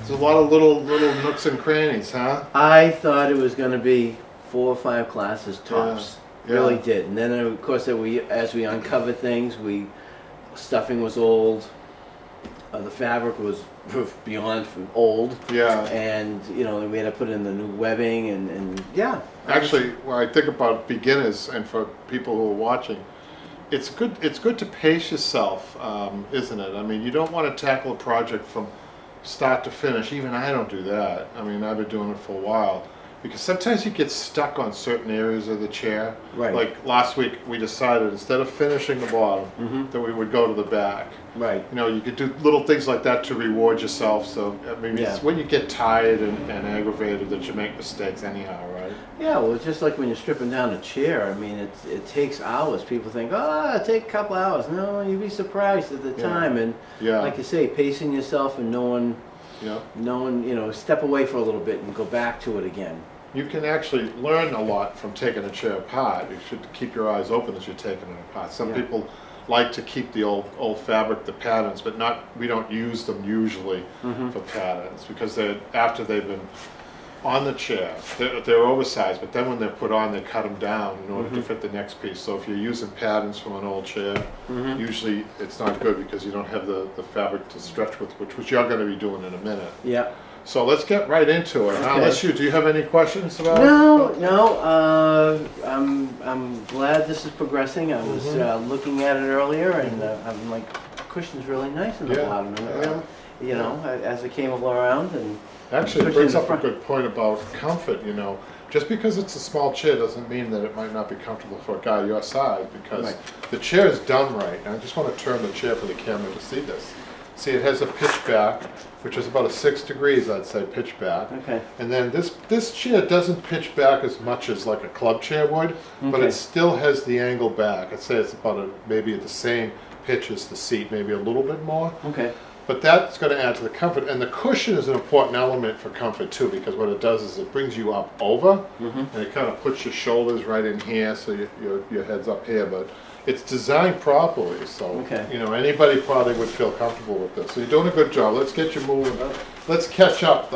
There's a lot of little nooks and crannies, huh? I thought it was going to be 4 or 5 classes tops. Yeah. Really did. And then of course as we uncovered things, stuffing was old. The fabric was beyond old. Yeah. And we had to put in the new webbing and yeah. Actually, when I think about beginners and for people who are watching, it's good to pace yourself, isn't it? I mean, you don't want to tackle a project from start to finish. Even I don't do that. I mean, I've been doing it for a while. Because sometimes you get stuck on certain areas of the chair. Right. Like last week, we decided instead of finishing the bottom, that we would go to the back. Right. You could do little things like that to reward yourself. So I mean, Yeah. it's when you get tired and aggravated that you make mistakes anyhow, right? Yeah, well, it's just like when you're stripping down a chair. I mean, it takes hours. People think, it take a couple hours. No, you'd be surprised at the time. And like you say, pacing yourself and knowing, step away for a little bit and go back to it again. You can actually learn a lot from taking a chair apart. You should keep your eyes open as you're taking it apart. Some people like to keep the old fabric, the patterns, but we don't use them usually for patterns because after they've been on the chair, they're oversized, but then when they're put on, they cut them down in order to fit the next piece. So if you're using patterns from an old chair, usually it's not good because you don't have the fabric to stretch with, which you're going to be doing in a minute. Yeah. So let's get right into it. Now, Okay. do you have any questions about it? No. I'm glad this is progressing. I was looking at it earlier, and I'm like, the cushion's really nice in the bottom. And as it came around, and actually, it brings up a good point about comfort. Just because it's a small chair doesn't mean that it might not be comfortable for a guy your size. Because the chair is done right. And I just want to turn the chair for the camera to see this. See, it has a pitch back, which is about a 6 degrees, I'd say, pitch back. Okay. And then this chair doesn't pitch back as much as like a club chair would, but it still has the angle back. I'd say it's about maybe at the same pitch as the seat, maybe a little bit more. Okay. But that's going to add to the comfort. And the cushion is an important element for comfort too, because what it does is it brings you up over, and it kind of puts your shoulders right in here, so your head's up here. But it's designed properly, so anybody probably would feel comfortable with this. So you're doing a good job. Let's get you moving. Let's catch up.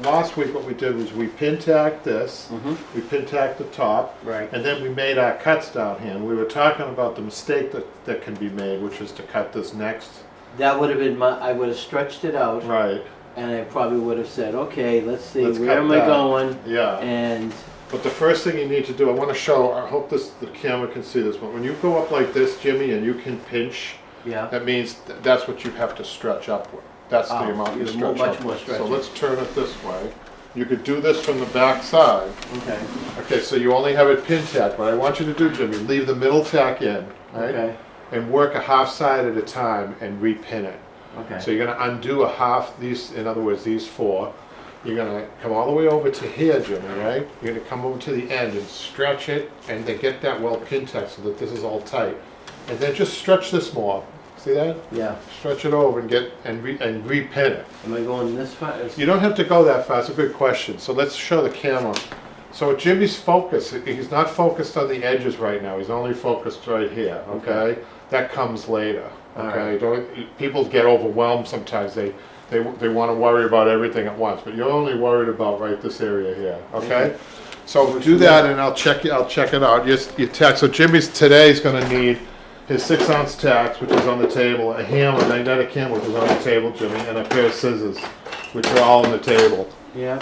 Last week what we did was we pin tacked this, we pin tacked the top, and then we made our cuts down here. And we were talking about the mistake that can be made, which is to cut this next. That would have been I would have stretched it out. Right. And I probably would have said, okay, let's see, Let's where am I going? Yeah. And but the first thing you need to do, I want to show, I hope the camera can see this, but when you go up like this, Jimmy, and you can pinch, that means that's what you have to stretch upward. That's the amount you stretch much upward. more stretching. So let's turn it this way. You could do this from the back side. Okay. Okay, so you only have it pin tacked. What I want you to do, Jimmy, leave the middle tack in, right? Okay. And work a half side at a time and repin it. Okay. So you're going to undo a half, in other words, these 4. You're going to come all the way over to here, Jimmy, right? You're going to come over to the end and stretch it, and then get that well pin tacked so that this is all tight. And then just stretch this more. See that? Yeah. Stretch it over and repin it. Am I going this far? You don't have to go that far. It's a good question. So let's show the camera. So Jimmy's focus, he's not focused on the edges right now. He's only focused right here, okay? That comes later, okay? People get overwhelmed sometimes. They want to worry about everything at once, but you're only worried about this area here, okay? So do that, and I'll check it out. Your tack. So Jimmy's today's going to need his 6-ounce tacks, which is on the table, a hammer, a magnetic hammer, which is on the table, Jimmy, and a pair of scissors, which are all on the table. Yeah.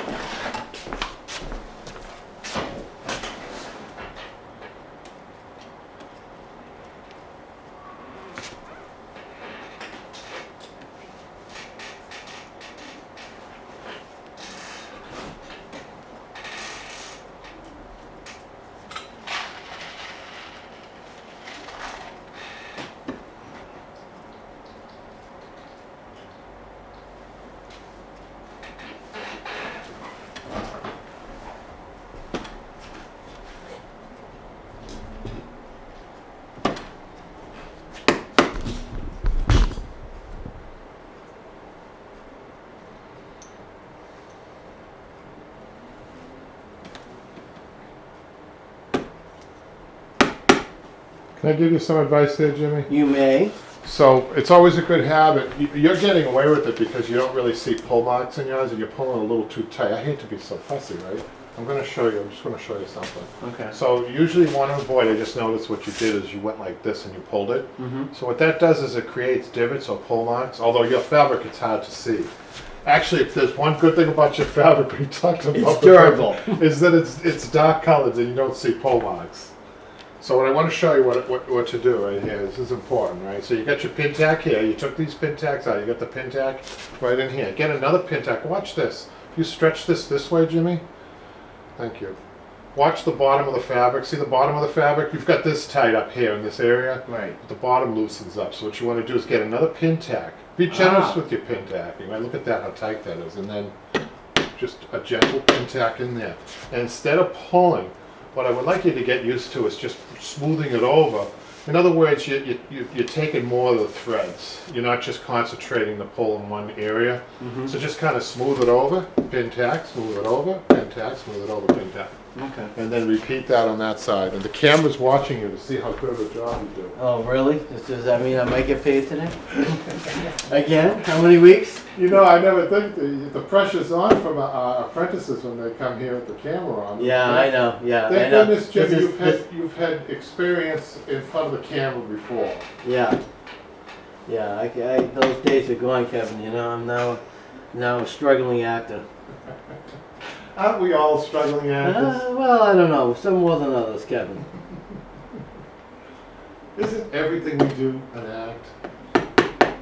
Can I give you some advice there, Jimmy? You may. So it's always a good habit. You're getting away with it because you don't really see pull marks in yours and you're pulling a little too tight. I hate to be so fussy, right? I'm going to show you. I'm just going to show you something. Okay. So usually you want to avoid, I just noticed what you did is you went like this and you pulled it. So what that does is it creates divots or pull marks, although your fabric it's hard to see. Actually, if there's one good thing about your fabric we talked about It's durable. is that it's dark colored and you don't see pull marks. So what I want to show you what to do right here. This is important, right? So you got your pin tack here. You took these pin tacks out. You got the pin tack right in here. Get another pin tack. Watch this. If you stretch this way, Jimmy. Thank you. Watch the bottom of the fabric. See the bottom of the fabric? You've got this tight up here in this area. Right. But the bottom loosens up. So what you want to do is get another pin tack. Be generous with your pin tacking. Right? Look at that, how tight that is. And then just a gentle pin tack in there. And instead of pulling, what I would like you to get used to is just smoothing it over. In other words, you're taking more of the threads. You're not just concentrating the pull in one area. So just kind of smooth it over, pin tack, smooth it over, pin tack, smooth it over, pin tack. Okay. And then repeat that on that side. And the camera's watching you to see how good of a job you do. Oh, really? Does that mean I might get paid today? Again? How many weeks? You know, I never think the pressure's on from apprentices when they come here with the camera on. Yeah, I know. Yeah, Thank I know. goodness, Jim, This you've had experience in front of the camera before. Yeah. Yeah, those days are gone, Kevin. You know, I'm now a struggling actor. Aren't we all struggling actors? Well, I don't know. Some more than others, Kevin. Isn't everything we do an act?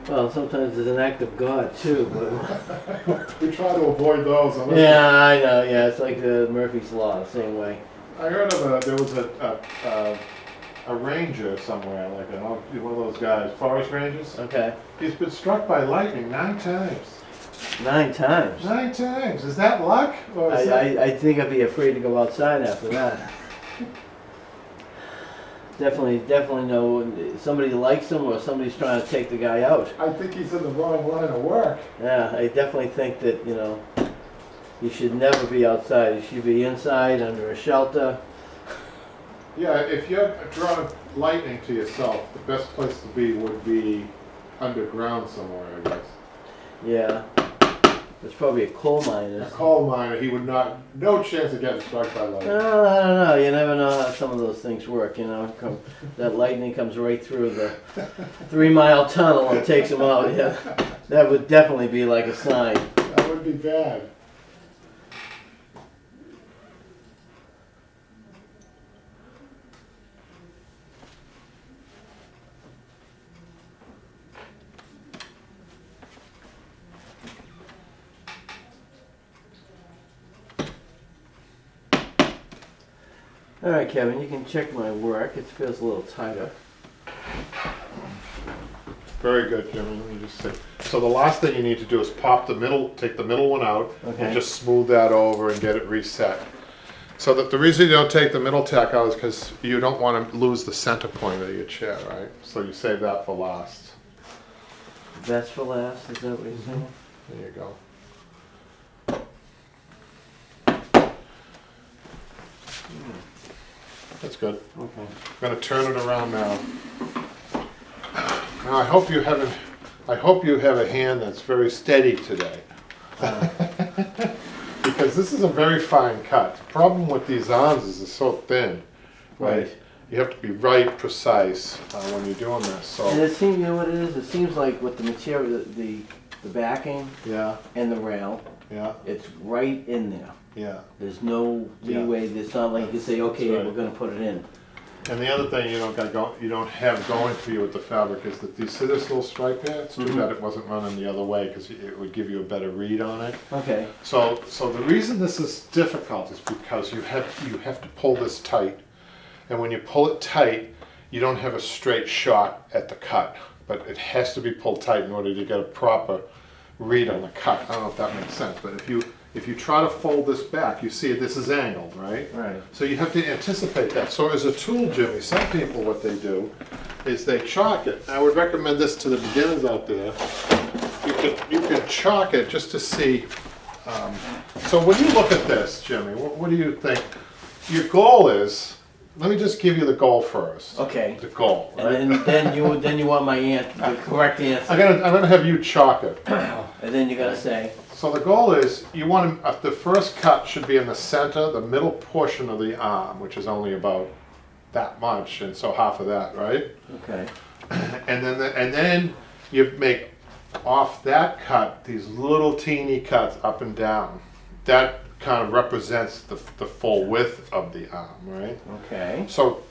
Well, sometimes it's an act of God, too. But We try to avoid those. Unless yeah, I know. Yeah, it's like Murphy's Law, same way. I heard of there was a ranger somewhere, like one of those guys, forest rangers. Okay. He's been struck by lightning 9 times. 9 times. 9 times. Is that luck? Or is that... I think I'd be afraid to go outside after that. Definitely know somebody likes him or somebody's trying to take the guy out. I think he's in the wrong line of work. Yeah, I definitely think that, you know, you should never be outside. You should be inside under a shelter. Yeah, if you're drawing lightning to yourself, the best place to be would be underground somewhere, I guess. Yeah. There's probably a coal mine. A coal miner, he would not, no chance of getting struck by lightning. Well, I don't know. You never know how some of those things work, you know. That lightning comes right through the 3-mile tunnel and takes him out. Yeah, that would definitely be like a sign. That would be bad. All right, Kevin, you can check my work. It feels a little tighter. Very good, Jimmy. Let me just see. So the last thing you need to do is pop the middle, take the middle one out, Okay. and just smooth that over and get it reset. So that the reason you don't take the middle tack out is because you don't want to lose the center point of your chair, right? So you save that for last. Best for last, is that what you're saying? There you go. That's good. Okay. I'm going to turn it around now. Now I hope you have a hand that's very steady today. Because this is a very fine cut. The problem with these arms is it's so thin. Right. You have to be right precise when you're doing this. So And it seems, you know what it is? It seems like with the material, the backing yeah, and the rail, yeah, it's right in there. yeah. There's no leeway. It's not like you say, okay, That's right. we're going to put it in. And the other thing you don't have going for you with the fabric is that see this little stripe here? It's too bad it wasn't running the other way because it would give you a better read on it. Okay. So the reason this is difficult is because you have to pull this tight, and when you pull it tight, you don't have a straight shot at the cut, but it has to be pulled tight in order to get a proper read on the cut. I don't know if that makes sense, but if you try to fold this back, you see this is angled, right? Right. So you have to anticipate that. So as a tool, Jimmy, some people what they do is they chalk it. I would recommend this to the beginners out there. You can chalk it just to see. So when you look at this, Jimmy, what do you think? Your goal is let me just give you the goal first. Okay. The goal, right? And then you want my the correct answer. I'm gonna have you chalk it. And then you're gonna say. So the goal is you want the first cut should be in the center, the middle portion of the arm, which is only about that much, and so half of that, right? Okay. And then you make off that cut these little teeny cuts up and down. That kind of represents the full width of the arm, right? Okay. So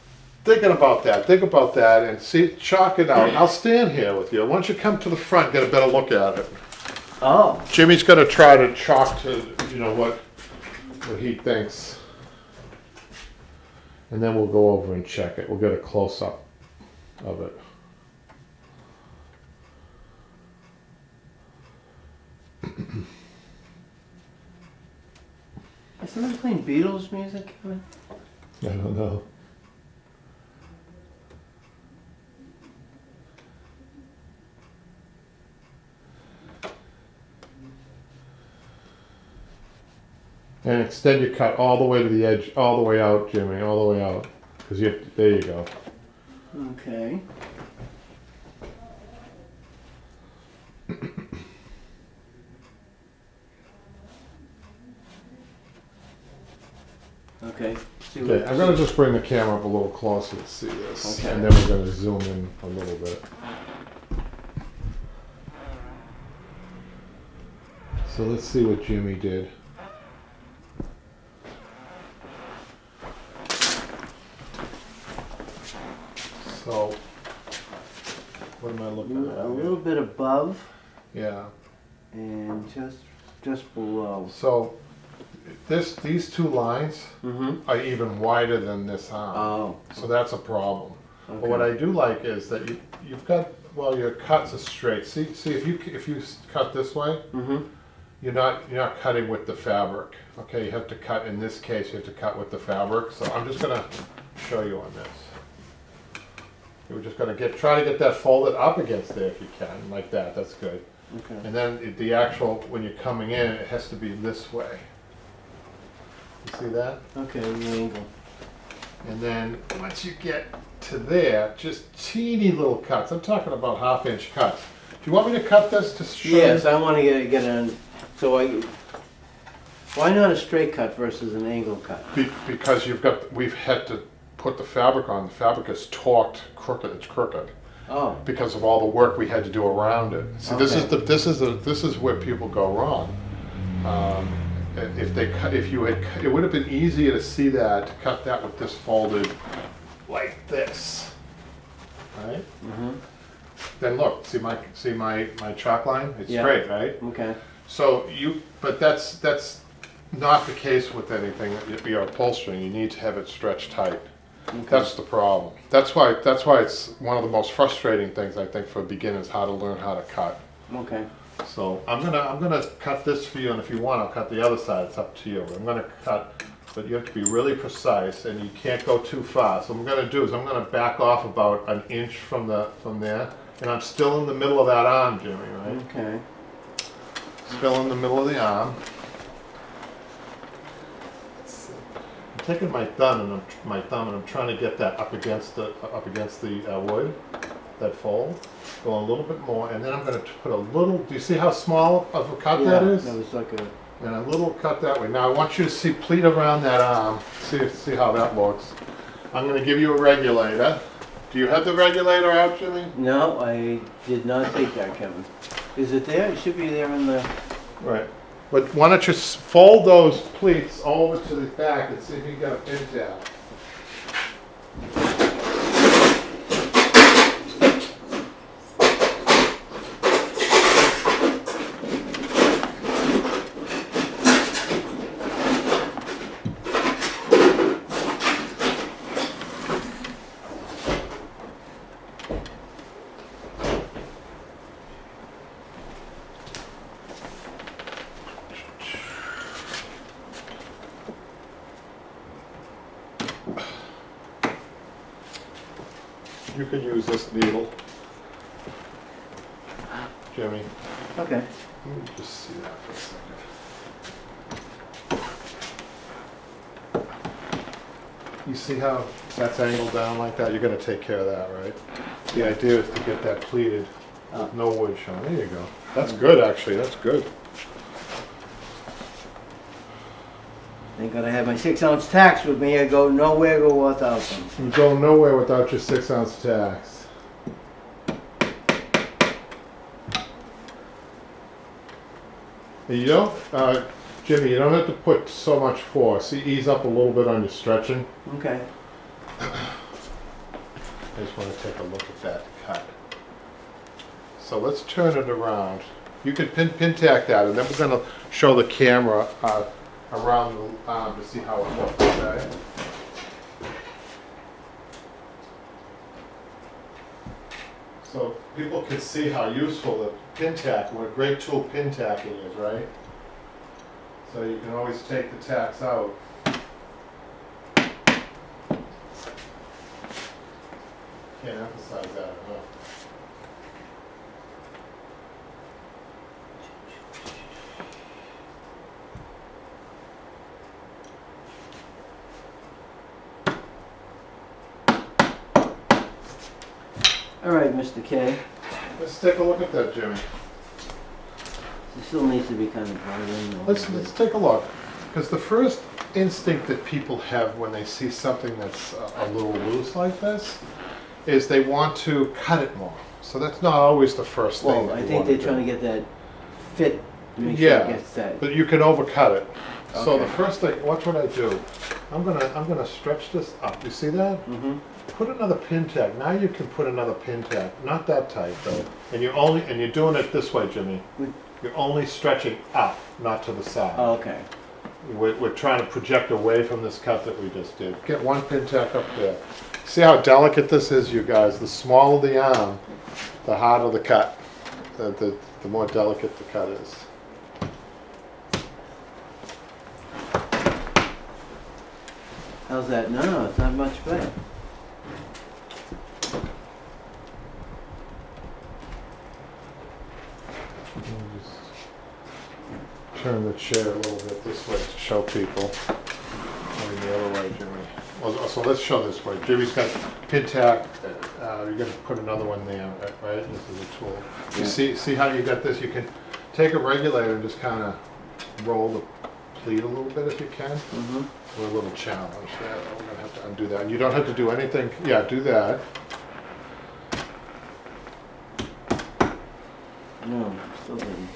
think about that and see, chalk it out. I'll stand here with you. Why don't you come to the front, get a better look at it. Oh. Jimmy's gonna try to chalk to, you know, what he thinks. And then we'll go over and check it. We'll get a close-up of it. Is somebody playing Beatles music, Kevin? I don't know. And extend your cut all the way to the edge, all the way out, Jimmy, all the way out. Because there you go. Okay. Okay. Okay, I'm gonna just bring the camera up a little closer to see this. Okay. And then we're gonna zoom in a little bit. So let's see what Jimmy did. So, what am I looking at? A little bit above Yeah. and just below. So, these two lines Mm-hmm. are even wider than this arm. Oh. So that's a problem. Okay. But what I do like is that you've got, well, your cuts are straight. See if you cut this way, Mm-hmm. you're not cutting with the fabric. Okay, you have to cut, in this case, you have to cut with the fabric. So I'm just gonna show you on this. We're just gonna try to get that folded up against there if you can, like that. That's good. Okay. And then the actual, when you're coming in, it has to be this way. You see that? Okay, the angle. And then once you get to there, just teeny little cuts. I'm talking about half-inch cuts. Do you want me to cut this to show Yes, you? I want to get an. Why not a straight cut versus an angle cut? Because we've had to put the fabric on. The fabric is torqued crooked. It's crooked Oh. because of all the work we had to do around it. See, this is where people go wrong. It would have been easier to see that, to cut that with this folded like this, right? Mm-hmm. Then look, see my chalk line? It's Yeah. straight, right? Okay. So but that's not the case with anything that you're upholstering. You need to have it stretched tight. Okay. That's the problem. That's why it's one of the most frustrating things, I think, for beginners, how to learn how to cut. Okay. So I'm gonna cut this for you, and if you want, I'll cut the other side. It's up to you. I'm gonna cut, but you have to be really precise, and you can't go too far. So what I'm gonna do is I'm gonna back off about an inch from there, and I'm still in the middle of that arm, Jimmy, right? Okay. Still in the middle of the arm. I'm taking my thumb and I'm trying to get that up against the wood, that fold. Go a little bit more, and then I'm going to put a little. Do you see how small of a cut that is? That was like a. And a little cut that way. Now I want you to see pleat around that arm. See how that looks. I'm going to give you a regulator. Do you have the regulator out, Jimmy? No, I did not take that, Kevin. Is it there? It should be there in the. Right. But why don't you fold those pleats over to the back and see if you can get a pin tab. You can use this needle, Jimmy. Okay. Let me just see that for a second. You see how that's angled down like that? You're gonna take care of that, right? The idea is to get that pleated with no wood showing. There you go. That's good, actually, that's good. Thank God I have my 6-ounce tacks with me. I go nowhere go without them. You go nowhere without your 6-ounce tacks. And you don't, Jimmy, you don't have to put so much force. See, ease up a little bit on your stretching. Okay. I just want to take a look at that cut. So let's turn it around. You can pin tack that, and then we're going to show the camera around the arm to see how it looks, okay? So people can see how useful the pin tack, what a great tool pin tacking is, right? So you can always take the tacks out. Can't emphasize that enough. All right, Mr. K. Let's take a look at that, Jimmy. It still needs to be kind of brought in. Let's take a look, because the first instinct that people have when they see something that's a little loose like this is they want to cut it more. So that's not always the first thing. Well, that I you think want they're to trying do. to get that fit to make sure it gets that. But you can overcut it. So Okay. the first thing, watch what I do. I'm gonna stretch this up. You see that? Mm-hmm. Put another pin tag. Now you can put another pin tag. Not that tight though. And you're doing it this way, Jimmy. You're only stretching up, not to the side. Oh, okay. We're trying to project away from this cut that we just did. Get one pin tack up there. See how delicate this is, you guys? The smaller the arm, the harder the cut. The more delicate the cut is. How's that? No, it's not much better. Turn the chair a little bit this way to show people. Going the other way, Jimmy. Well, so let's show this way. Jimmy's got pin tack. You're going to put another one there, right? This is a tool. You see how you got this? You can take a regulator and just kind of roll the pleat a little bit if you can. Mm-hmm. We're a little challenged there. We're going to have to undo that. And you don't have to do anything. Yeah, do that. No, still didn't.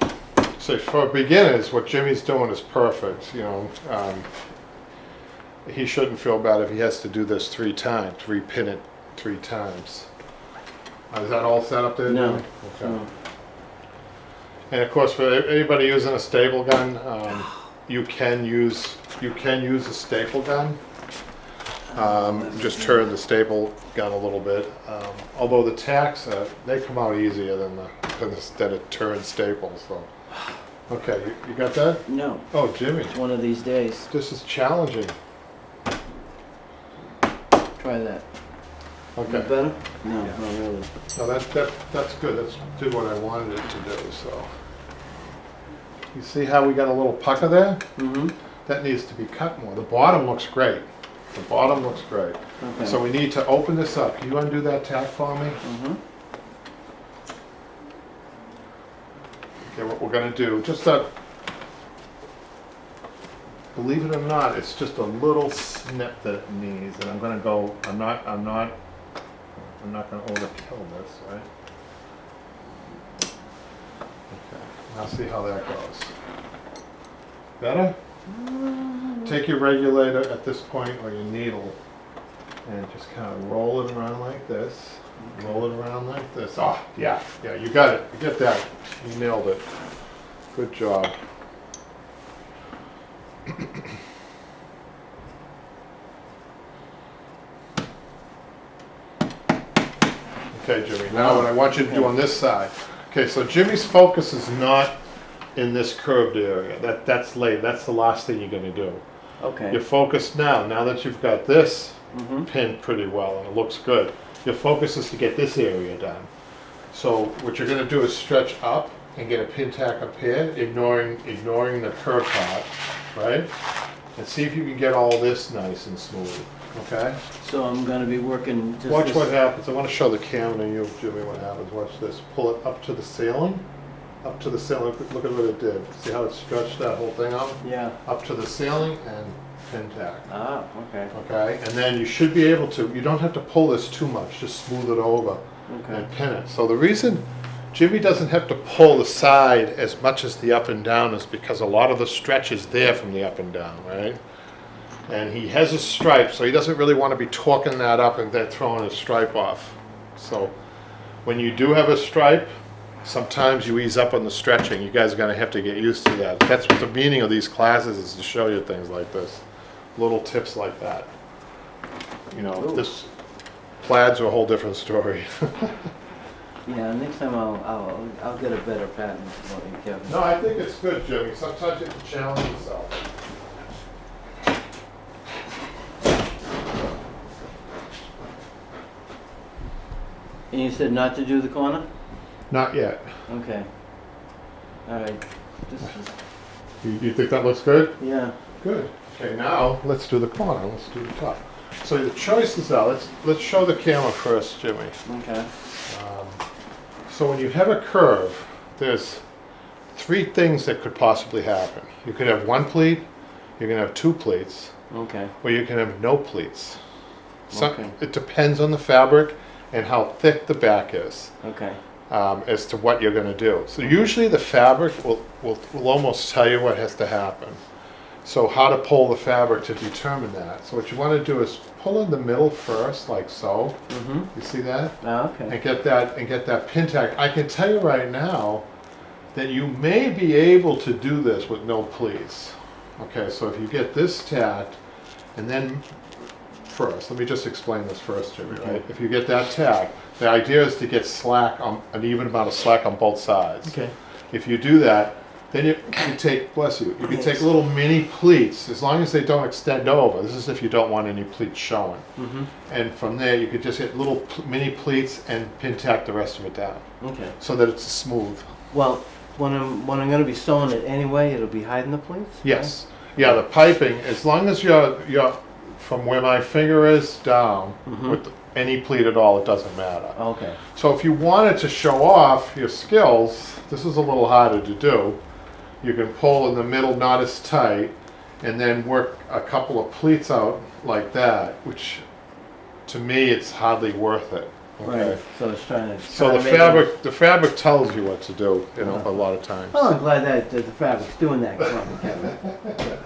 So for beginners, what Jimmy's doing is perfect. You know, he shouldn't feel bad if he has to do this 3 times, repin it 3 times. Is that all set up there? No. Jimmy? Okay. No. And of course, for anybody using a staple gun, you can use a staple gun. Just turn the staple gun a little bit. Although the tacks, they come out easier than a turned staple. So, okay, you got that? No. Oh, Jimmy, It's one of these days. this is challenging. Try that. Okay. Better? No, Yeah. not really. No, that's good. That's did what I wanted it to do. So, you see how we got a little pucker there? Mm-hmm. That needs to be cut more. The bottom looks great. The bottom looks great. Okay. So we need to open this up. Can you undo that tack for me? Mm-hmm. Okay, what we're gonna do, believe it or not, it's just a little snip that it needs, and I'm not gonna overkill this, right? Okay, now see how that goes. Better? Take your regulator at this point, or your needle, and just kind of roll it around like this. Roll it around like this. Oh, yeah, you got it. You get that. You nailed it. Good job. Okay, Jimmy, now what I want you to do on this side. Okay, so Jimmy's focus is not in this curved area. That's later. That's the last thing you're going to do. Okay. You're focused now that you've got this Mm-hmm. pinned pretty well and it looks good. Your focus is to get this area done. So what you're going to do is stretch up and get a pin tack up here, ignoring the curve part, right? And see if you can get all this nice and smooth. okay? So I'm gonna be working just Watch this- what happens. I want to show the camera and you, Jimmy, what happens. Watch this. Pull it up to the ceiling. Up to the ceiling. Look at what it did. See how it stretched that whole thing out? Yeah. Up to the ceiling and pin tack. Ah, okay. Okay? And then you should be able to, you don't have to pull this too much. Just smooth it over Okay. and pin it. So the reason Jimmy doesn't have to pull the side as much as the up and down is because a lot of the stretch is there from the up and down, right? And he has a stripe, so he doesn't really want to be torquing that up and then throwing his stripe off. So when you do have a stripe, sometimes you ease up on the stretching. You guys are going to have to get used to that. That's what the meaning of these classes is, to show you things like this. Little tips like that. You know, Ooh. this plaids are a whole different story. Yeah, next time I'll get a better pattern for you, Kevin. No, I think it's good, Jimmy. Sometimes you have to challenge yourself. And you said not to do the corner? Not yet. Okay. All right. This is, You think that looks good? yeah. Good. Okay, now let's do the corner. Let's do the top. So the choices are, let's show the camera first, Jimmy. Okay. So when you have a curve, there's three things that could possibly happen. You could have one pleat, you can have two pleats, Okay. or you can have no pleats. Okay. It depends on the fabric and how thick the back is. Okay. As to what you're going to do. So usually the fabric will almost tell you what has to happen. So how to pull the fabric to determine that. So what you want to do is pull in the middle first, like so. Mm-hmm. You see that? Oh, okay. And get that pin tack. I can tell you right now that you may be able to do this with no pleats. Okay, so if you get this tacked, and then first, let me just explain this first, Jimmy, right? If you get that tack, the idea is to get slack, an even amount of slack on both sides. Okay. If you do that, then you take, bless you, you can take little mini pleats, as long as they don't extend over. This is if you don't want any pleats showing. Mm-hmm. And from there, you could just hit little mini pleats and pin tack the rest of it down, Okay. so that it's smooth. Well, when I'm going to be sewing it anyway, it'll be hiding the pleats? Yes. Yeah, the piping, as long as you're from where my finger is down, Mhm. with any pleat at all, it doesn't matter. Okay. So if you wanted to show off your skills, this is a little harder to do. You can pull in the middle, not as tight, and then work a couple of pleats out like that, which to me, it's hardly worth it. Okay? Right. So it's trying to. So trying the to make fabric, the fabric tells you what to do, you know, Uh-huh. a lot of times. Well, I'm glad that the fabric's doing that for me, Kevin.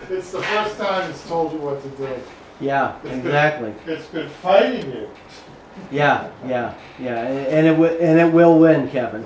It's the first time it's told you what to do. Yeah, exactly. It's been fighting you. Yeah, and it will win, Kevin.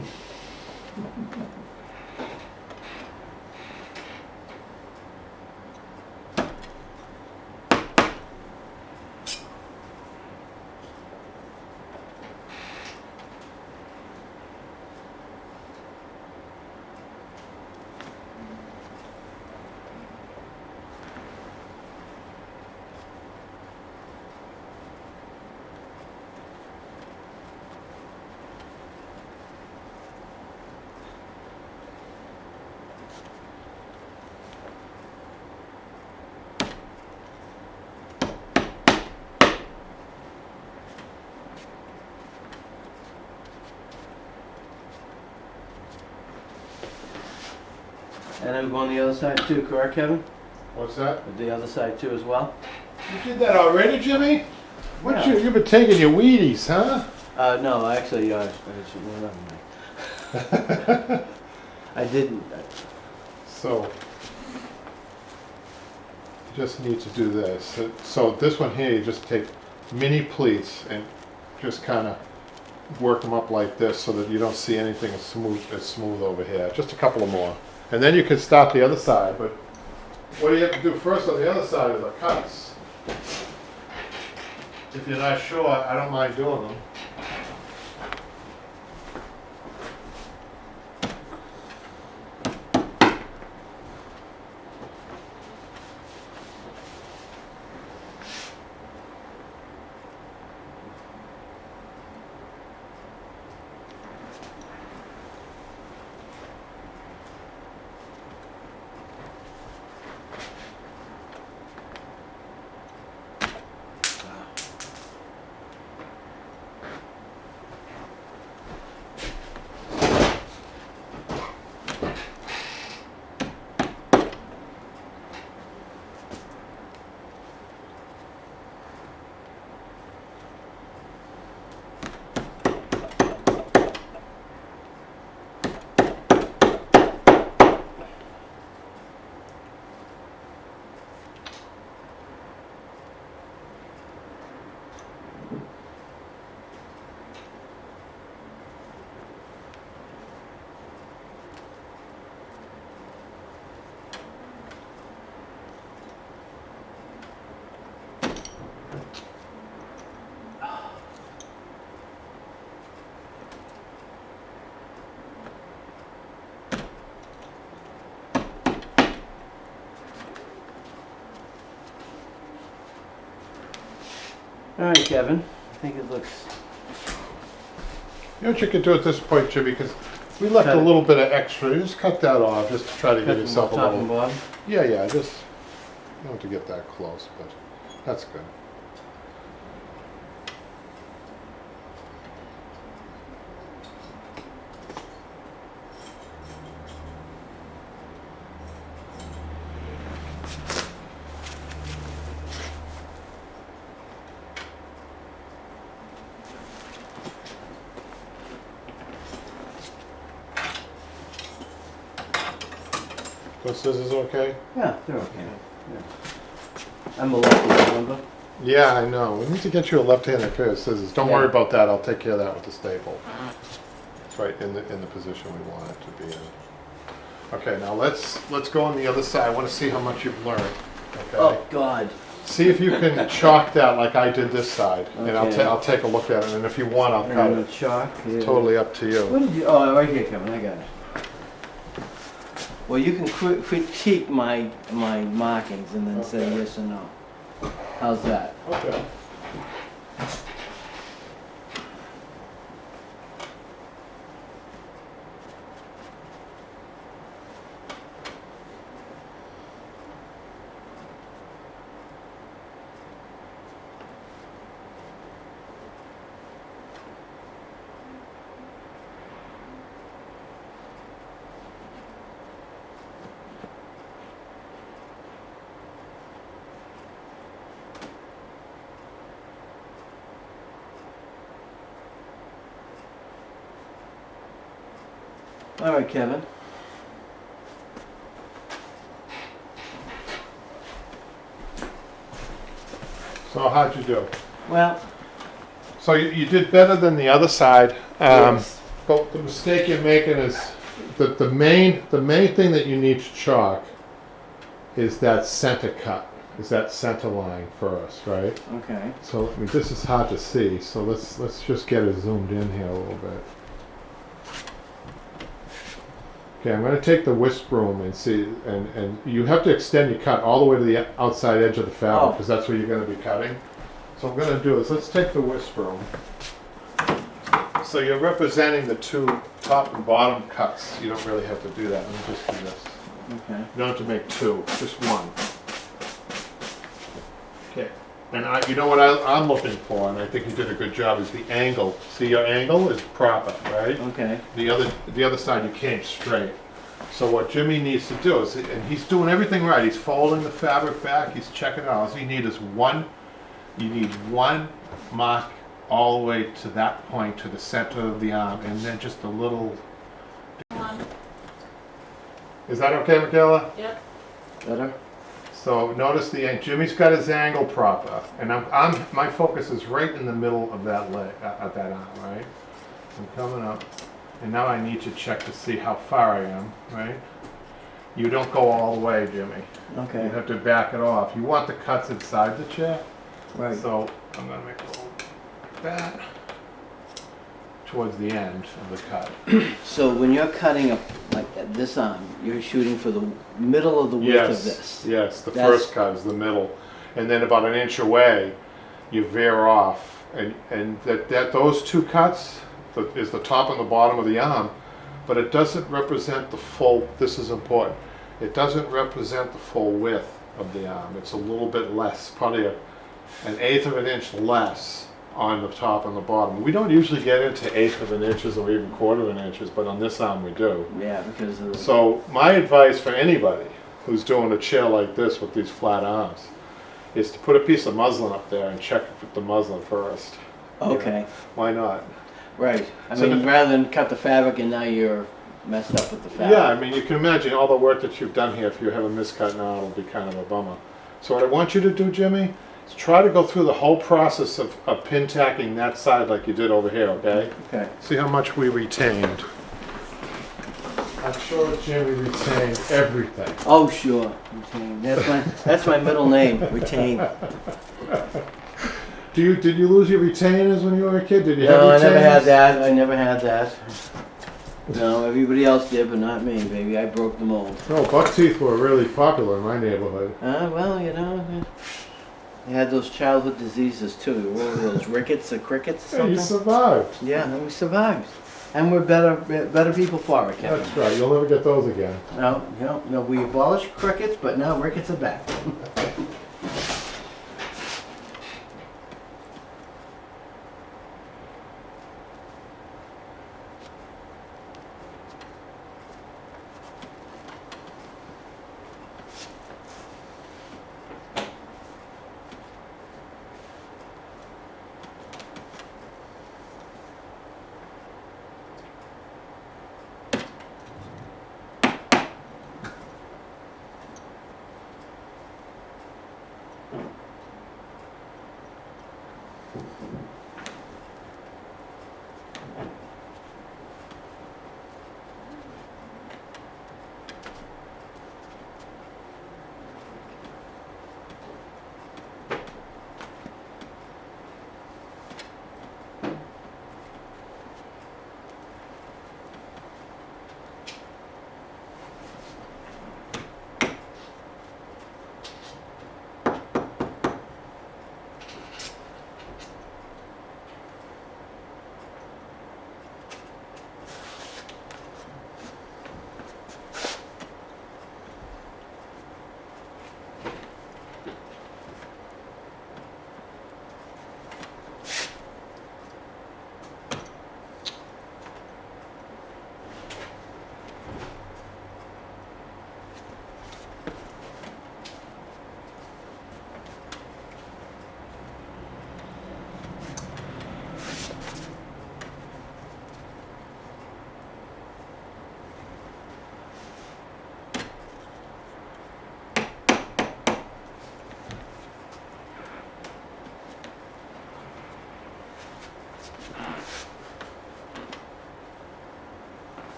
And I'm going the other side too, correct, Kevin? What's that? The other side too as well? You did that already, Jimmy? What Yeah. you've been taking your Wheaties, huh? No, actually, I didn't. So, you just need to do this. So this one here, you just take mini pleats and just kind of work them up like this so that you don't see anything as smooth over here. Just a couple of more. And then you can start the other side, but what you have to do first on the other side is the cuts. If you're not sure, I don't mind doing them. All right, Kevin. I think it looks. You know what you can do at this point, Jimmy, because we left a little bit of extra. You just cut that off, just to try to give yourself a top and little. bottom. Yeah, just you don't have to get that close, but that's good. Those scissors okay? Yeah, they're okay. Yeah. I'm a lefty, remember? Yeah, I know. We need to get you a left-handed pair of scissors. Don't worry about that. I'll take care of that with the staple. It's right in the position we want it to be in. Okay, now let's go on the other side. I want to see how much you've learned. Okay. Oh God. See if you can chalk that like I did this side, and Okay. I'll take a look at it. And if you want, I'll cut And it. the chalk. Yeah. It's totally up to you. What did you? Oh, right here, Kevin. I got it. Well, you can critique my markings and then say Okay. yes or no. How's that? Okay. All right, Kevin. So how'd you do? Well. So you did better than the other side. Yes. But the mistake you're making is that the main thing that you need to chalk is that center cut, is that center line first, right? Okay. So I mean, this is hard to see, so let's just get it zoomed in here a little bit. Okay, I'm going to take the whisk broom and see, and you have to extend your cut all the way to the outside edge of the fabric because that's where you're going to be cutting. So what I'm going to do is let's take the whisk broom. So you're representing the two top and bottom cuts. You don't really have to do that. Let me just do this. Okay. You don't have to make two, just one. Okay. And you know what I'm looking for, and I think you did a good job, is the angle. See, your angle is proper, right? Okay. The other side you came straight. So what Jimmy needs to do is, and he's doing everything right. He's folding the fabric back. He's checking it out. All you need is one. You need one mark all the way to that point, to the center of the arm, and then just a little. Is that okay, Michaela? Yep. Better. So notice Jimmy's got his angle proper, and my focus is right in the middle of that leg, at that arm, right? I'm coming up, and now I need to check to see how far I am, right? You don't go all the way, Jimmy. Okay. You have to back it off. You want the cuts inside the chair, Right. so I'm gonna make a little that towards the end of the cut. So when you're cutting up like this arm, you're shooting for the middle of the width of this. Yes, the That's- first cut is the middle, and then about an inch away, you veer off, and those two cuts is the top and the bottom of the arm, but it doesn't represent the full. This is important. It doesn't represent the full width of the arm. It's a little bit less, probably an eighth of an inch less on the top and the bottom. We don't usually get into eighth of an inches or even quarter of an inches, but on this arm we do. Yeah, because of the, So my advice for anybody who's doing a chair like this with these flat arms is to put a piece of muslin up there and check with the muslin first. okay. Why not? Right. I So mean, the- rather than cut the fabric and now you're messed up with the fabric. Yeah, I mean, you can imagine all the work that you've done here. If you have a miscut now, it'll be kind of a bummer. So what I want you to do, Jimmy, is try to go through the whole process of pin tacking that side like you did over here, okay? Okay. See how much we retained. I'm sure Jimmy retained everything. Oh, sure. Retain. That's my middle name. Retain. Did you lose your retainers when you were a kid? Did you No, I have never had retainers? that. I never had that. No, everybody else did, but not me, baby. I broke the mold. No, buck teeth were really popular in my neighborhood. Well, they had those childhood diseases too. What were those, rickets or crickets or Yeah, you something? survived. Yeah, and we survived. And we're better people for it, Kevin. That's right. You'll never get those again. No, we abolished crickets, but now rickets are back.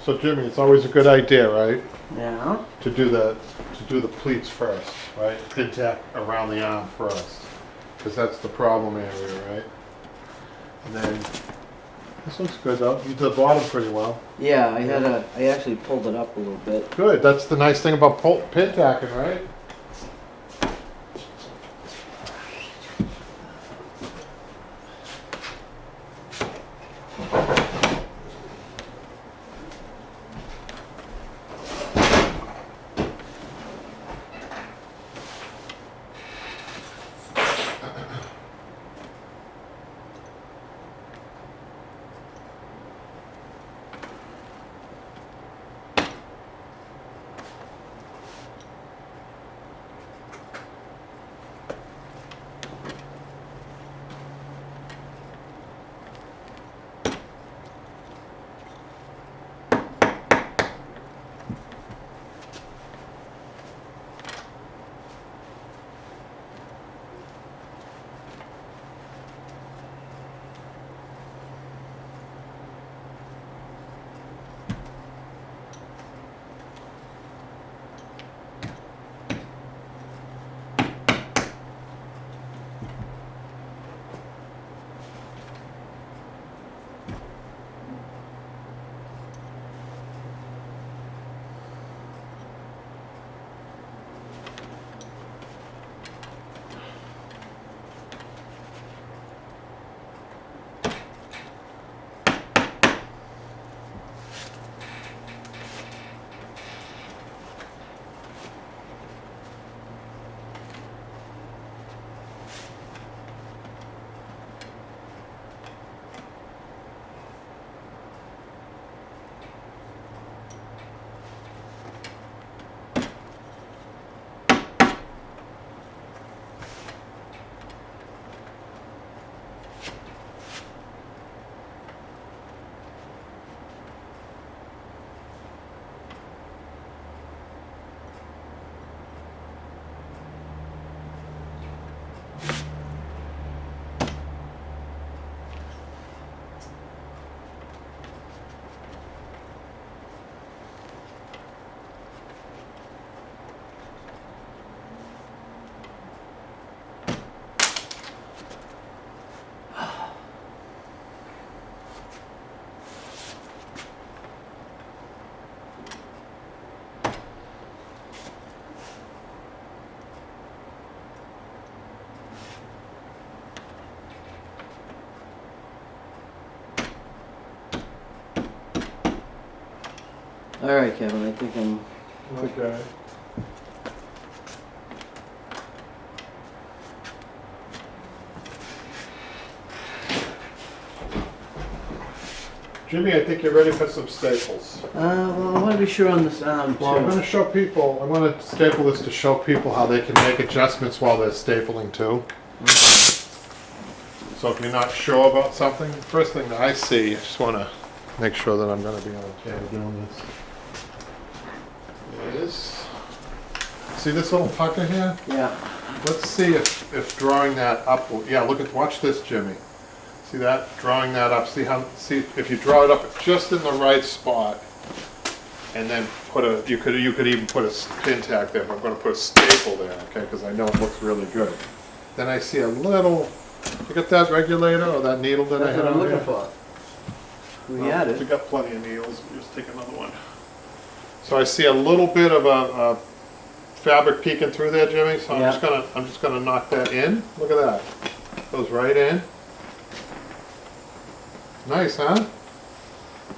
So Jimmy, it's always a good idea, right? Yeah. To do the pleats first, right? Pin tack around the arm first, because that's the problem area, right? And then this looks good though. You did the bottom pretty well. Yeah, I actually pulled it up a little bit. Good. That's the nice thing about pin tacking, right? All right, Kevin, I think I'm... Okay. Jimmy, I think you're ready for some staples. Well, I want to be sure on this arm, too. Well, I'm going to show people, I'm going to staple this to show people how they can make adjustments while they're stapling too. Okay. So if you're not sure about something, the first thing that I see, I just want to make sure that I'm going to be okay doing this. There it is. See this little pucker here? Yeah. Let's see if drawing that up, yeah, watch this, Jimmy. See that? Drawing that up. See if you draw it up just in the right spot, and then you could even put a pin tack there. But I'm going to put a staple there, okay? Because I know it looks really good. Then I see a little. You got that regulator or that needle that I had That's what on I'm looking here? for. We had We it. got plenty of needles. We'll just take another one. So I see a little bit of a fabric peeking through there, Jimmy. So Yeah. I'm just gonna knock that in. Look at that. Goes right in. Nice, huh?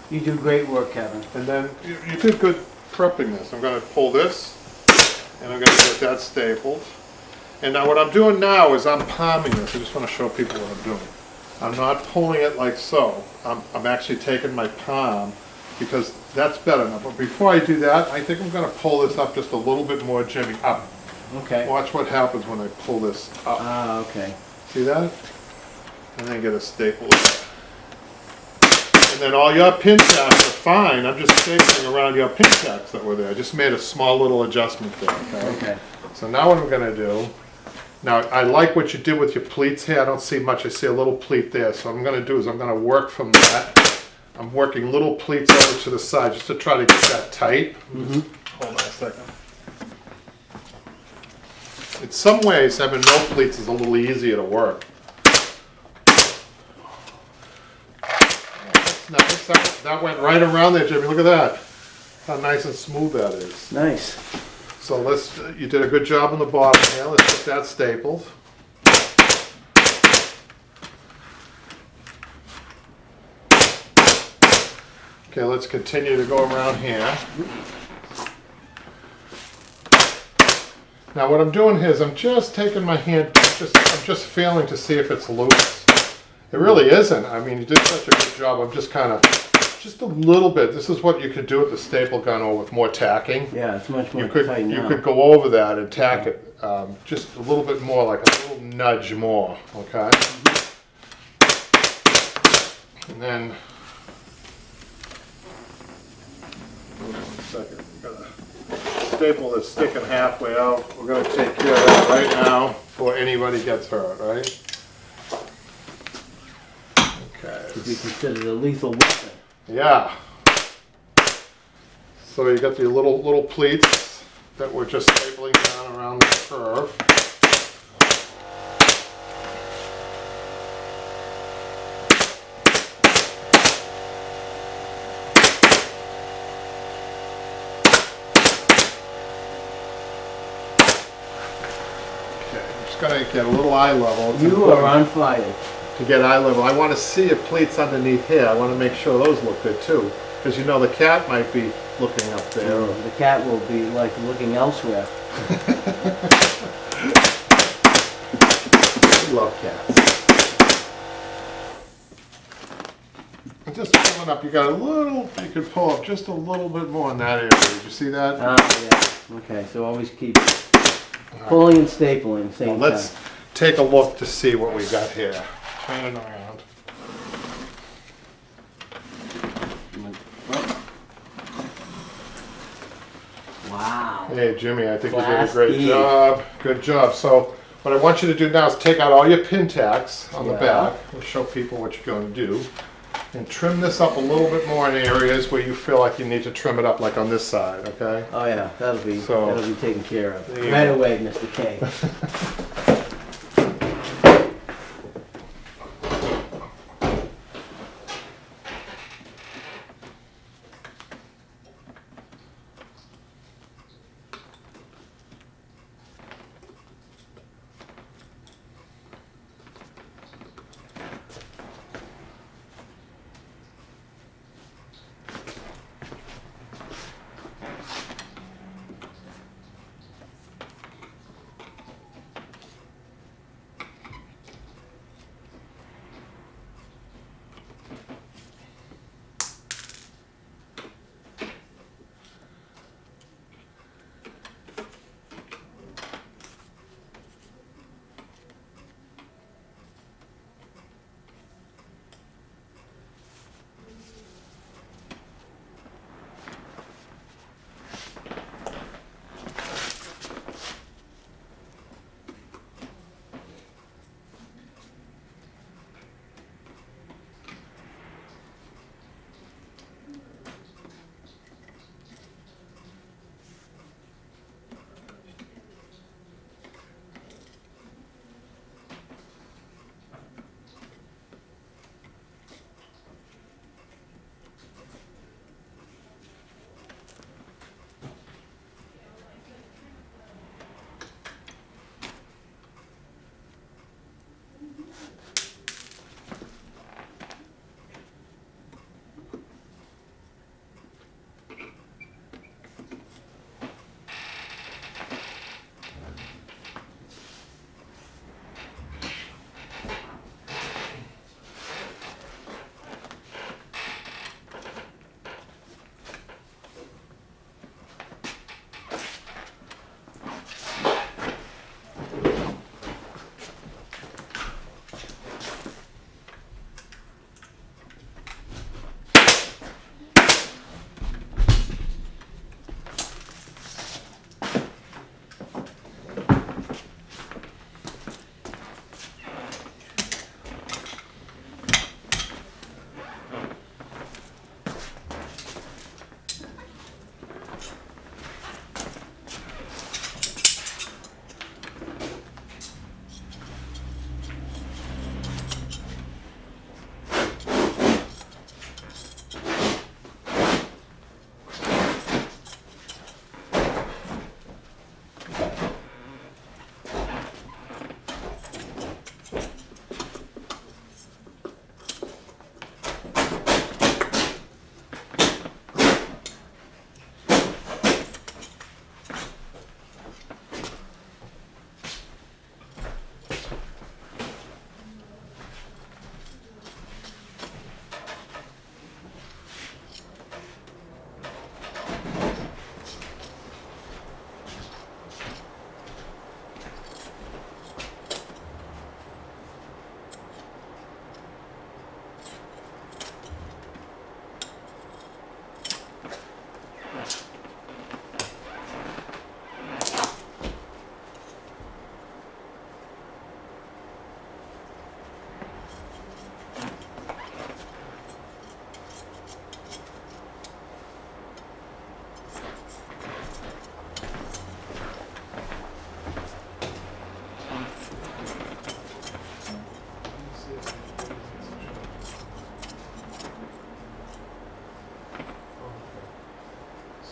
You do great work, Kevin. And then you did good prepping this. I'm going to pull this, and I'm going to get that stapled. And now what I'm doing now is I'm palming this. I just want to show people what I'm doing. I'm not pulling it like so. I'm actually taking my palm because that's better now. But before I do that, I think I'm going to pull this up just a little bit more, Jimmy, up. Okay. Watch what happens when I pull this up. Ah, okay. See that? And then get a staple there. And then all your pin tacks are fine. I'm just stapling around your pin tacks that were there. I just made a small little adjustment there. Okay. So now what I'm going to do, now I like what you did with your pleats here. I don't see much. I see a little pleat there. So what I'm going to do is I'm going to work from that. I'm working little pleats over to the side just to try to get that tight. Mm-hmm. Hold on a second. In some ways, having no pleats is a little easier to work. Nice. That went right around there, Jimmy. Look at that. How nice and smooth that is. Nice. So you did a good job on the bottom here. Let's get that stapled. Okay, let's continue to go around here. Now what I'm doing here is I'm just taking my hand, I'm just feeling to see if it's loose. It really isn't. I mean, you did such a good job. I'm just kind of, just a little bit. This is what you could do with the staple gun or with more tacking. Yeah, it's much more You tight now. could go over that and tack it just a little bit more, like a little nudge more, okay? And then, hold on a second. We've got a staple that's sticking halfway out. We're going to take care of that right now before anybody gets hurt, right? Okay. To be considered a lethal weapon. Yeah. So you got the little pleats that we're just stapling down around the curve. Okay, I'm just gonna get a little eye level. It's You important are on fire. to get eye level. I want to see if pleats underneath here. I want to make sure those look good too, because you know the cat might be looking up there. Or... The cat will be like looking elsewhere. We love cats. And just pulling up, you got a little. You could pull up just a little bit more in that area. Did you see that? Yeah. Okay, so always keep pulling and stapling same Well, let's take a look to see what we got here. Turn it around. Wow. Hey Jimmy, I think you did a Class great E. job. Good job. So what I want you to do now is take out all your pin tacks on the Yeah. back. We'll show people what you're going to do. And trim this up a little bit more in areas where you feel like you need to trim it up, like on this side, okay? Oh yeah, that'll be taken care of. There you Right go. away, Mr. K.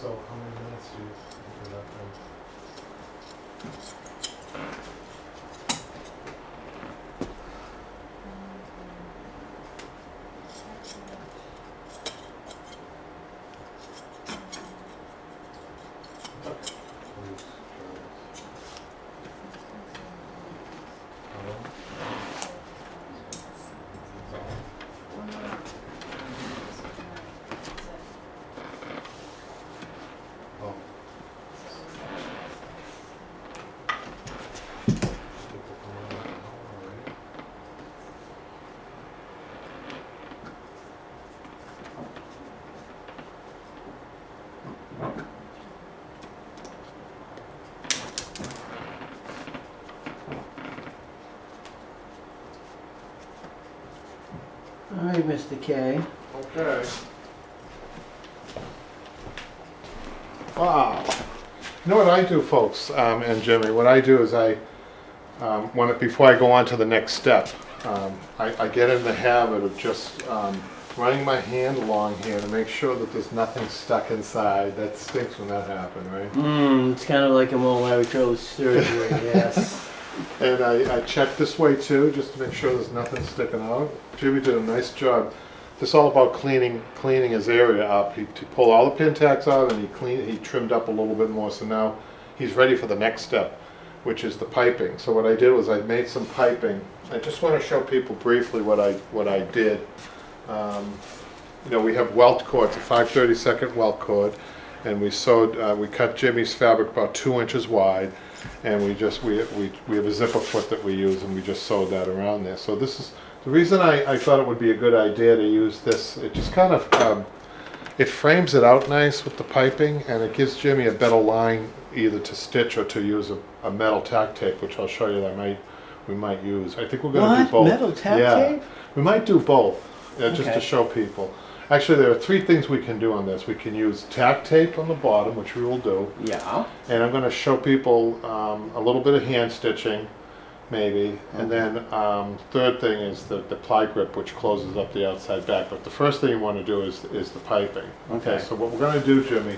So how many minutes do you think we're not done? All right, Mr. K. Okay. Wow. You know what I do, folks, and Jimmy? What I do is before I go on to the next step, I get in the habit of just running my hand along here to make sure that there's nothing stuck inside. That stinks when that happens, right? It's kind of like a molar surgery, yes. And I check this way too, just to make sure there's nothing sticking out. Jimmy did a nice job. This is all about cleaning his area up. He pulled all the pin tacks out and he trimmed up a little bit more. So now he's ready for the next step, which is the piping. So what I did was I made some piping. I just want to show people briefly what I did. You know, we have welt cord. It's a 5/32 welt cord, and we cut Jimmy's fabric about 2 inches wide. And we have a zipper foot that we use, and we just sewed that around there. So this is the reason I thought it would be a good idea to use this. It just kind of it frames it out nice with the piping, and it gives Jimmy a better line either to stitch or to use a metal tack tape, which I'll show you that we might use. I think we're going to do both. Metal tack tape? We might do both, just Okay. to show people. Actually, there are 3 things we can do on this. We can use tack tape on the bottom, which we will do. Yeah. And I'm going to show people a little bit of hand stitching, maybe. And then third thing is the ply grip, which closes up the outside back. But the first thing you want to do is the piping. Okay. So what we're going to do, Jimmy,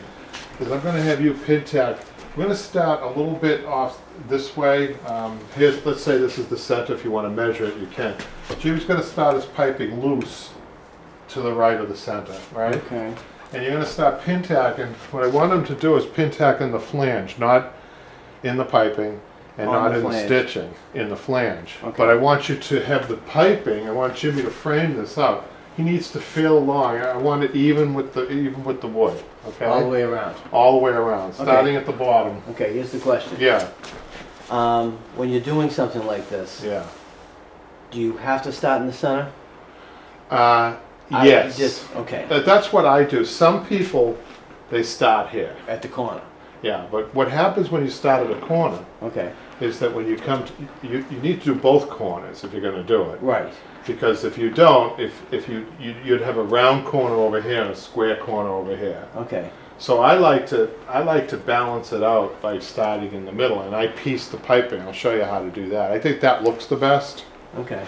is I'm going to have you pin tack. We're going to start a little bit off this way. Let's say this is the center. If you want to measure it, you can. Jimmy's going to start his piping loose to the right of the center, right? Okay. And you're going to start pin tacking. What I want him to do is pin tack in the flange, not in the piping, and On not the in the flange. stitching, in the flange. Okay. But I want you to have the piping. I want Jimmy to frame this up. He needs to feel along. I want it even with the wood. Okay. All the way around. All the way around, starting at the bottom. Okay, here's the question. Yeah. When you're doing something like this, Yeah. do you have to start in the center? Yes. Okay. That's what I do. Some people, they start here. At the corner. Yeah, but what happens when you start at a corner Okay. is that when you come to, you need to do both corners if you're going to do it. Right. Because if you don't, you'd have a round corner over here and a square corner over here. Okay. So I like to balance it out by starting in the middle, and I piece the piping. I'll show you how to do that. I think that looks the best. Okay.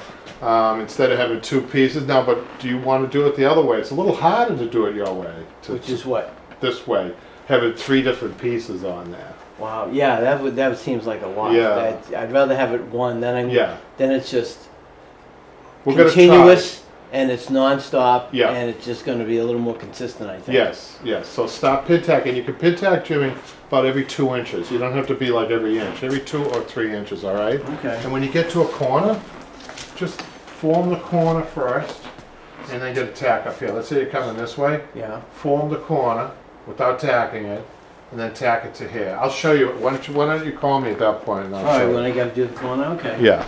Instead of having 2 pieces. Now, but do you want to do it the other way? It's a little harder to do it your way. Which is what? This way, having 3 different pieces on there. Wow. Yeah, that seems like a lot. Yeah. I'd rather have it one. Then it's just We're gonna continuous and it's non-stop. Yeah. And it's just going to be a little more consistent, I think. Yes. So stop pin tacking. You can pin tack, Jimmy, about every 2 inches. You don't have to be like every inch. Every 2 or 3 inches. All right. Okay. And when you get to a corner, just form the corner first, and then get a tack up here. Let's say you're coming this way. Yeah. Form the corner without tacking it, and then tack it to here. I'll show you. Why don't you call me at that point? And I'll All show right, you. when I got to do the corner, okay. Yeah.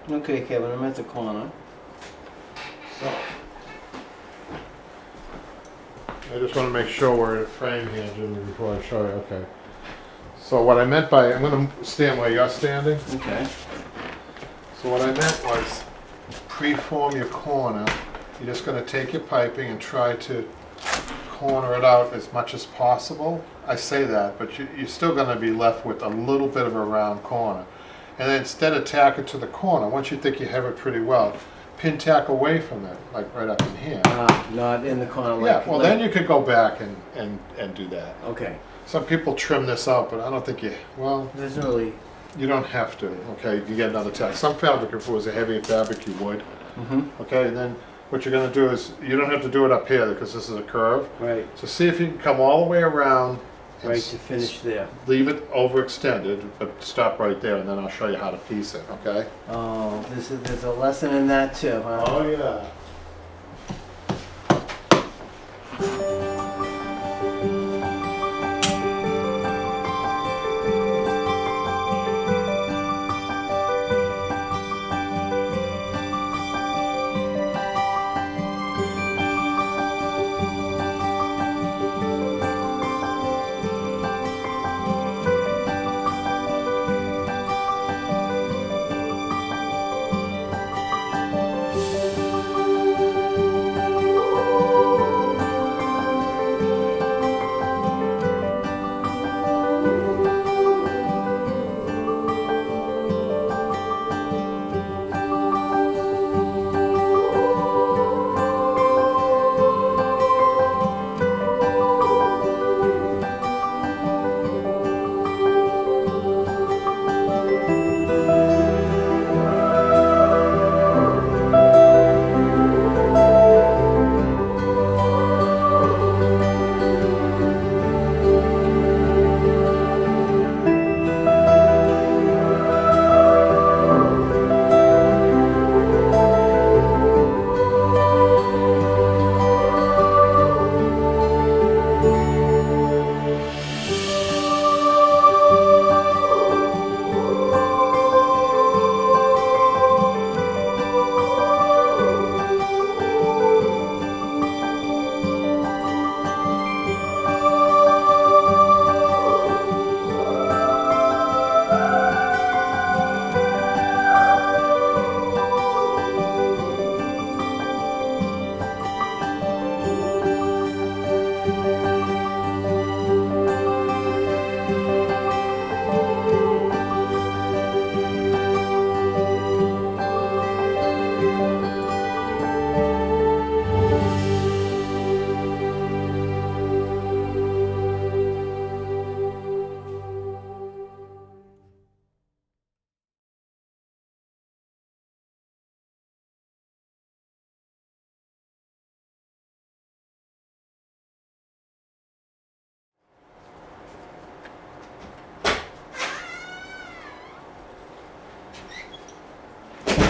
Okay, Kevin, I'm at the corner. So, I just want to make sure we're in a frame here, Jimmy, before I show you. Okay. So what I meant by, I'm going to stand where you're standing. Okay. So what I meant was pre-form your corner. You're just going to take your piping and try to corner it out as much as possible. I say that, but you're still going to be left with a little bit of a round corner. And then instead of tack it to the corner, once you think you have it pretty well, pin tack away from it, like right up in here. Not in the corner. Yeah, well then you could go back and do that. Okay. Some people trim this out, but I don't think There's really... you don't have to. Okay, you get another tack. Some fabric, if it was a heavier fabric, you would. Mm-hmm. Okay, and then what you're going to do is, you don't have to do it up here because this is a curve. Right. So see if you can come all the way around. And Right, to finish there. Leave it overextended, but stop right there, and then I'll show you how to piece it, okay? Oh, there's a lesson in that too, huh? Oh, yeah.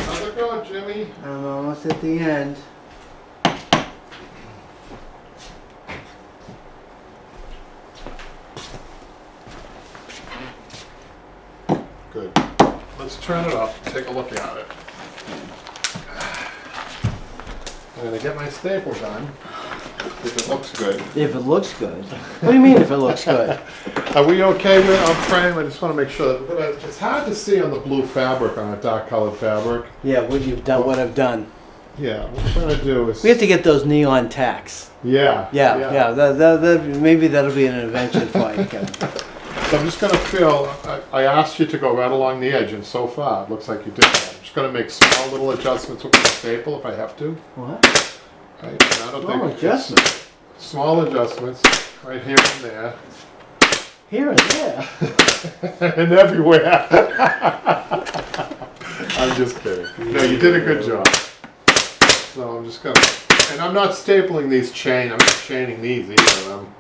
How's it going, Jimmy? I'm almost at the end. Good. Let's turn it up, take a look at it. I'm gonna get my staple gun, if it looks good. If it looks good. What do you mean if it looks good? Are we okay with our frame? I just want to make sure that it's hard to see on the blue fabric, on a dark colored fabric. Yeah, what you've done, what I've done. Yeah, what we're trying to do is... We have to get those neon tacks. Yeah. Yeah. Maybe that'll be an invention for you, Kevin. So I'm just going to feel, I asked you to go right along the edge, and so far it looks like you did that. I'm just going to make small little adjustments with the staple if I have to. What? Right, and I don't Small think adjustments? Small adjustments, right here and there. Here and there? And everywhere. I'm just kidding. No, you did a good job. So I'm just going to, and I'm not stapling these I'm not chaining these either. I'm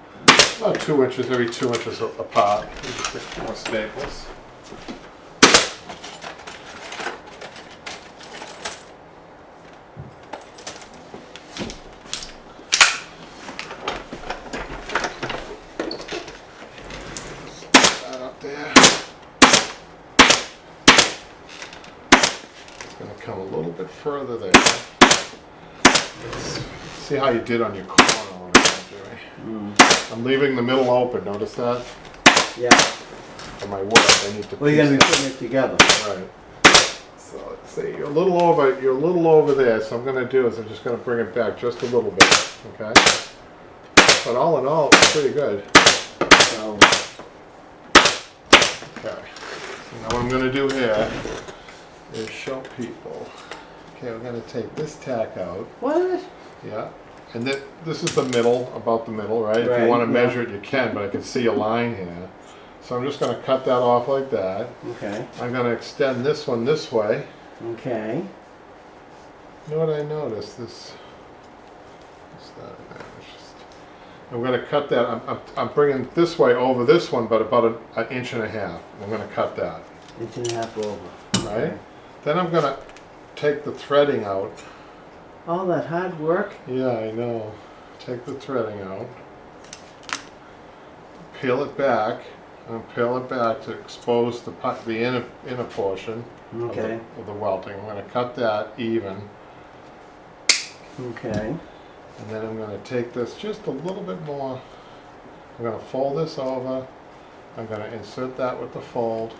about 2 inches, every 2 inches apart. Just get more staples. That up there. Just gonna come a little bit further there. Let's see how you did on your corner on that, Jimmy. I'm leaving the middle open, notice that? Yeah. For my work, I need to Well, you're going to be putting it together. Right. So let's see, you're a little over there, so I'm going to do is I'm just going to bring it back just a little bit, okay? But all in all, it's pretty good. So, Okay. So now what I'm going to do here is show people. Okay, we're going to take this tack out. what? Yeah. And then this is the middle, about the middle, right? If you Right, want to yeah. measure it, you can, but I can see a line here. So I'm just going to cut that off like that. Okay. I'm going to extend this one this way. Okay. You know what I noticed? I'm going to cut that. I'm bringing it this way over this one, but about an inch and a half. I'm going to cut that. Inch and a half over. Right? Okay. Then I'm going to take the threading out. All that hard work? Yeah, I know. Take the threading out. Peel it back. And peel it back to expose the inner portion Okay. of the welting. I'm going to cut that even. Okay. And then I'm going to take this just a little bit more. I'm going to fold this over. I'm going to insert that with the fold.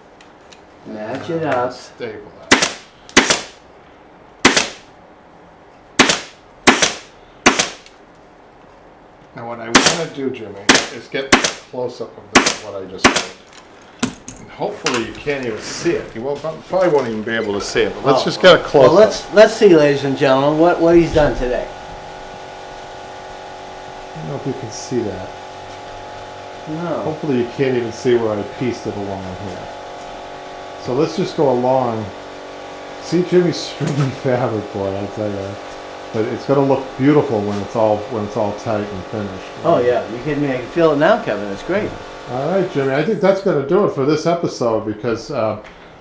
Match it up. Staple that. Now what I want to do, Jimmy, is get a close-up of this, what I just did. And hopefully you can't even see it. You probably won't even be able to see it, but let's just get a close-up. Well, let's see, ladies and gentlemen, what he's done today. I don't know if you can see that. No. Hopefully you can't even see where I pieced it along here. So let's just go along. See Jimmy's stringy fabric, boy, I tell you. But it's going to look beautiful when it's all tight and finished. Oh yeah, you kidding me? I can feel it now, Kevin. It's great. All right, Jimmy. I think that's going to do it for this episode because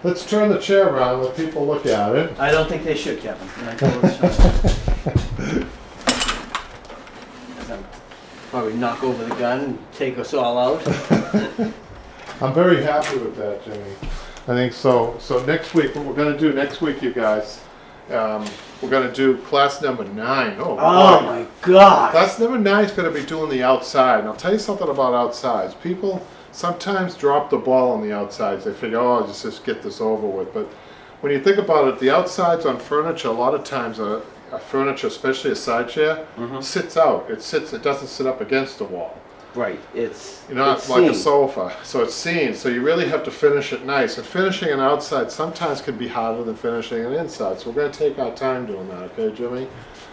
let's turn the chair around and let people look at it. I don't think they should, Kevin. And I told them so. Probably knock over the gun and take us all out. I'm very happy with that, Jimmy. I think so. So next week, what we're going to do next week, you guys, we're going to do class number 9. Oh boy. My God. Class number 9 is going to be doing the outside. And I'll tell you something about outsides. People sometimes drop the ball on the outsides. They figure, oh, I'll just get this over with. But when you think about it, the outsides on furniture, a lot of times, a furniture, especially a side chair, sits out. It doesn't sit up against the wall. Right. It's It's like a sofa, so it's seen. So you really have to finish it nice. And finishing an outside sometimes can be harder than finishing an inside. So we're going to take our time doing that, okay, Jimmy?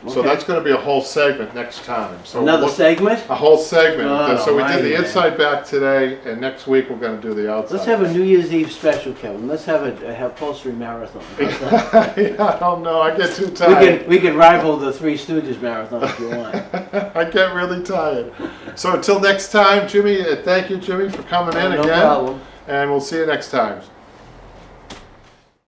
So Okay. that's going to be a whole segment next time. So Another segment? a whole segment. Oh, So we did almighty, the man. inside back today, and next week we're going to do the outside. Let's have a New Year's Eve special, Kevin. Let's have a upholstery marathon. How's that? Yeah, I don't know. I get too tired. We can rival the Three Stooges marathon if you want. I get really tired. So until next time, Jimmy, thank you, Jimmy, for coming in No again. problem. And we'll see you next time.